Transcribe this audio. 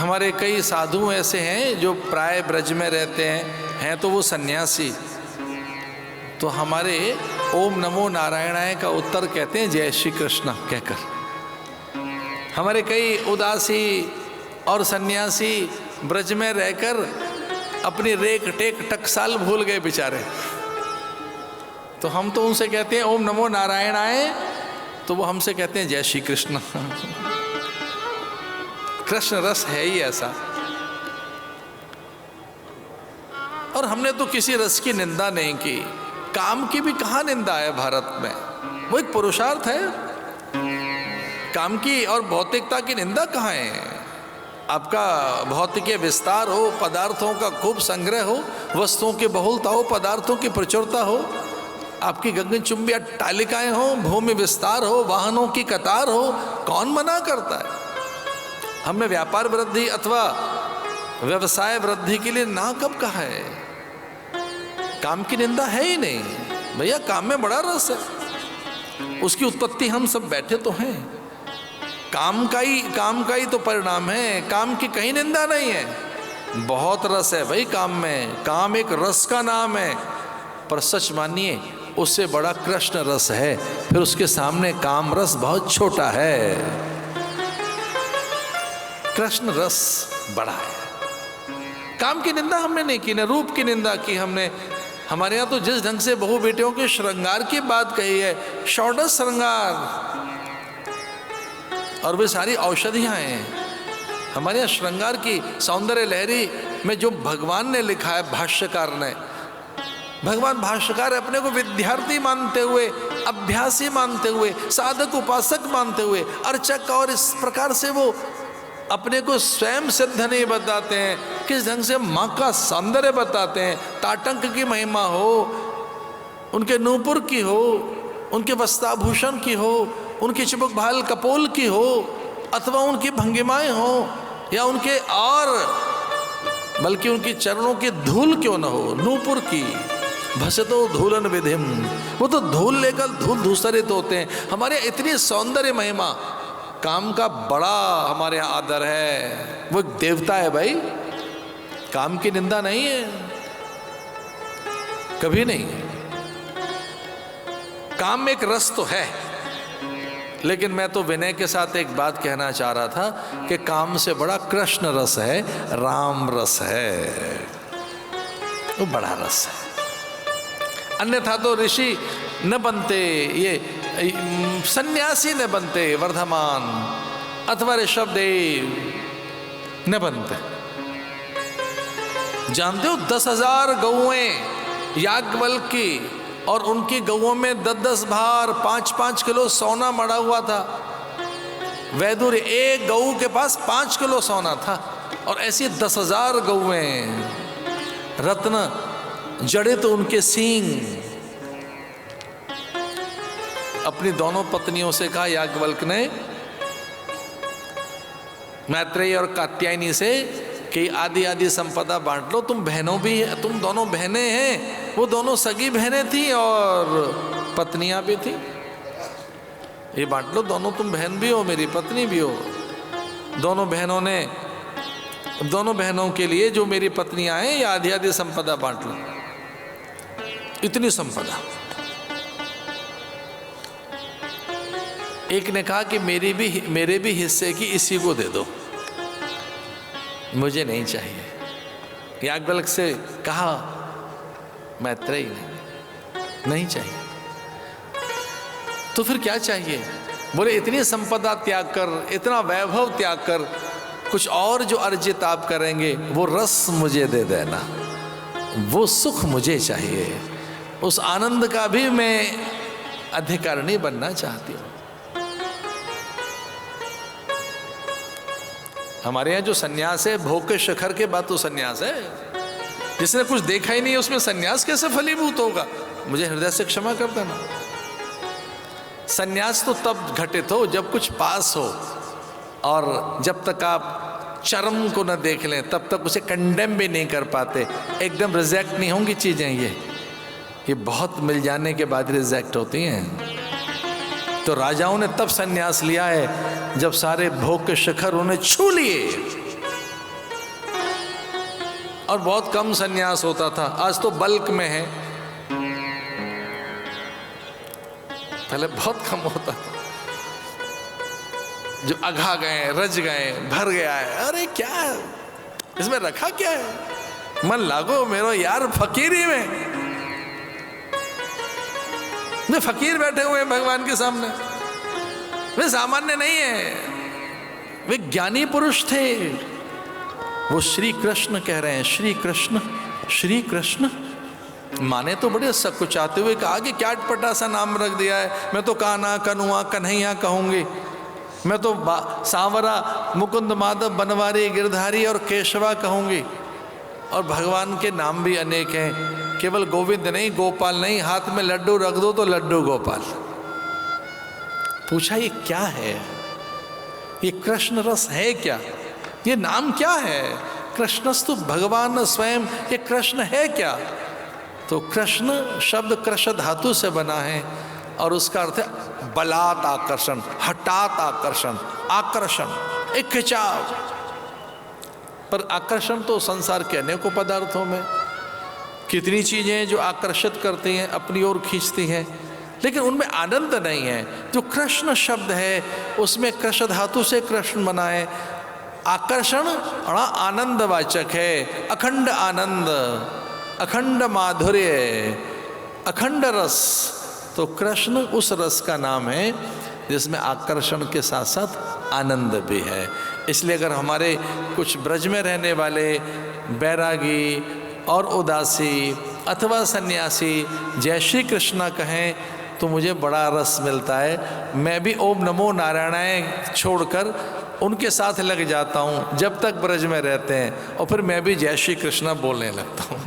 हमारे कई साधु ऐसे हैं जो प्राय ब्रज में रहते हैं तो वो सन्यासी, तो हमारे ओम नमो नारायणाय का उत्तर कहते हैं जय श्री कृष्ण कहकर। हमारे कई उदासी और सन्यासी ब्रज में रहकर अपनी रेख टेक टकसाल भूल गए बेचारे, तो हम तो उनसे कहते हैं ओम नमो नारायणाय, तो वो हमसे कहते हैं जय श्री कृष्ण। कृष्ण रस है ही ऐसा। और हमने तो किसी रस की निंदा नहीं की, काम की भी कहाँ निंदा है भारत में, वो एक पुरुषार्थ है। काम की और भौतिकता की निंदा कहाँ है? आपका भौतिक विस्तार हो, पदार्थों का खूब संग्रह हो, वस्तुओं की बहुलता हो, पदार्थों की प्रचुरता हो, आपकी गगनचुंबी अट्टालिकाएं हो, भूमि विस्तार हो, वाहनों की कतार हो, कौन मना करता है? हमने व्यापार वृद्धि अथवा व्यवसाय वृद्धि के लिए ना कब कहा है? काम की निंदा है ही नहीं भैया, काम में बड़ा रस है, उसकी उत्पत्ति हम सब बैठे तो हैं। काम का ही तो परिणाम है, काम की कहीं निंदा नहीं है। बहुत रस है भाई काम में, काम एक रस का नाम है, पर सच मानिए उससे बड़ा कृष्ण रस है, फिर उसके सामने काम रस बहुत छोटा है। कृष्ण रस बड़ा है। काम की निंदा हमने नहीं की, न रूप की निंदा की हमने। हमारे यहाँ तो जिस ढंग से बहू बेटियों के श्रृंगार की बात कही है, षोडश श्रृंगार, और वे सारी औषधियाँ हैं। हमारे यहाँ श्रृंगार की सौंदर्य लहरी में जो भगवान ने लिखा है, भाष्यकार ने, भगवान भाष्यकार अपने को विद्यार्थी मानते हुए, अभ्यासी मानते हुए, साधक उपासक मानते हुए, अर्चक, और इस प्रकार से वो अपने को स्वयं सिद्ध नहीं बताते हैं, किस ढंग से माँ का सौंदर्य बताते हैं। ताटंक की महिमा हो, उनके नूपुर की हो, उनके वस्त्राभूषण की हो, उनकी चिबुक भाल कपोल की हो, अथवा उनकी भंगिमाएं हो, या उनके और बल्कि उनकी चरणों की धूल क्यों न हो, नूपुर की भसतो धूलन विधिम, वो तो धूल लेकर धूल धूसरित होते हैं। हमारे इतनी सौंदर्य महिमा, काम का बड़ा हमारे यहाँ आदर है, वो एक देवता है भाई, काम की निंदा नहीं है, कभी नहीं। काम में एक रस तो है, लेकिन मैं तो विनय के साथ एक बात कहना चाह रहा था कि काम से बड़ा कृष्ण रस है, राम रस है, वो बड़ा रस है। अन्यथा तो ऋषि न बनते, ये सन्यासी न बनते, वर्धमान अथवा ऋषभदेव न बनते। जानते हो 10,000 गौएं याज्ञवल्क्य की, और उनकी गौओं में 10-10 भार 5-5 किलो सोना मड़ा हुआ था। वैदुर एक गऊ के पास 5 किलो सोना था, और ऐसी 10,000 गौएं, रत्न जड़ित उनके सींग। अपनी दोनों पत्नियों से कहा याज्ञवल्क्य ने, मैत्रेयी और कात्यायनी से, कि आदि आदि संपदा बांट लो, तुम बहनों भी, तुम दोनों बहनें हैं, वो दोनों सगी बहनें थी और पत्नियां भी थी, ये बांट लो, दोनों तुम बहन भी हो, मेरी पत्नी भी हो। दोनों बहनों ने, दोनों बहनों के लिए जो मेरी पत्नियां हैं, ये आधी आधी संपदा बांट लो। इतनी संपदा। एक ने कहा कि मेरे भी हिस्से की इसी को दे दो, मुझे नहीं चाहिए। याज्ञवल्क्य से कहा मैत्रेयी ने, नहीं चाहिए। तो फिर क्या चाहिए? बोले इतनी संपदा त्याग कर, इतना वैभव त्याग कर, कुछ और जो अर्जित आप करेंगे वो रस मुझे दे देना, वो सुख मुझे चाहिए, उस आनंद का भी मैं अधिकारिणी बनना चाहती हूँ। हमारे यहाँ जो सन्यास है, भोग के शिखर के बाद तो सन्यास है। जिसने कुछ देखा ही नहीं उसमें सन्यास कैसे फलीभूत होगा? मुझे हृदय से क्षमा कर देना। सन्यास तो तब घटित हो जब कुछ पास हो, और जब तक आप चरम को न देख लें तब तक उसे कंडेम भी नहीं कर पाते। एकदम रिजेक्ट नहीं होंगी चीजें, ये बहुत मिल जाने के बाद रिजेक्ट होती हैं। तो राजाओं ने तब सन्यास लिया है जब सारे भोग के शिखर उन्हें छू लिए, और बहुत कम सन्यास होता था, आज तो बल्क में है, पहले बहुत कम होता था। जो अघा गए, रज गए, भर गया है, अरे क्या है इसमें, रखा क्या है, मन लागो मेरो यार फकीरी में। वे फकीर बैठे हुए हैं भगवान के सामने, वे सामान्य नहीं है, वे ज्ञानी पुरुष थे। वो श्री कृष्ण कह रहे हैं, श्री कृष्ण, श्री कृष्ण। माने तो बड़े सकुचाते हुए कहा कि क्या अटपटा सा नाम रख दिया है, मैं तो कान्हा, कन्हुआ, कन्हैया कहूंगी, मैं तो सांवरा, मुकुंद, माधव, बनवारी, गिरधारी और केशवा कहूंगी। और भगवान के नाम भी अनेक हैं, केवल गोविंद नहीं, गोपाल नहीं, हाथ में लड्डू रख दो तो लड्डू गोपाल। पूछा ये क्या है, ये कृष्ण रस है क्या, ये नाम क्या है? कृष्णस्तु भगवान स्वयं, ये कृष्ण है क्या? तो कृष्ण शब्द कृष्ण धातु से बना है और उसका अर्थ है बलात् आकर्षण, हठात आकर्षण, आकर्षण, एक खिंचाव। पर आकर्षण तो संसार के अनेकों पदार्थों में, कितनी चीजें हैं जो आकर्षित करती हैं, अपनी ओर खींचती हैं, लेकिन उनमें आनंद नहीं है। जो कृष्ण शब्द है उसमें कृष्ण धातु से कृष्ण बना है। आकर्षण बड़ा आनंदवाचक है, अखंड आनंद, अखंड माधुर्य, अखंड रस। तो कृष्ण उस रस का नाम है जिसमें आकर्षण के साथ साथ आनंद भी है। इसलिए अगर हमारे कुछ ब्रज में रहने वाले बैरागी और उदासी अथवा सन्यासी जय श्री कृष्णा कहें तो मुझे बड़ा रस मिलता है। मैं भी ओम नमो नारायणाय छोड़कर उनके साथ लग जाता हूँ जब तक ब्रज में रहते हैं, और फिर मैं भी जय श्री कृष्णा बोलने लगता हूँ।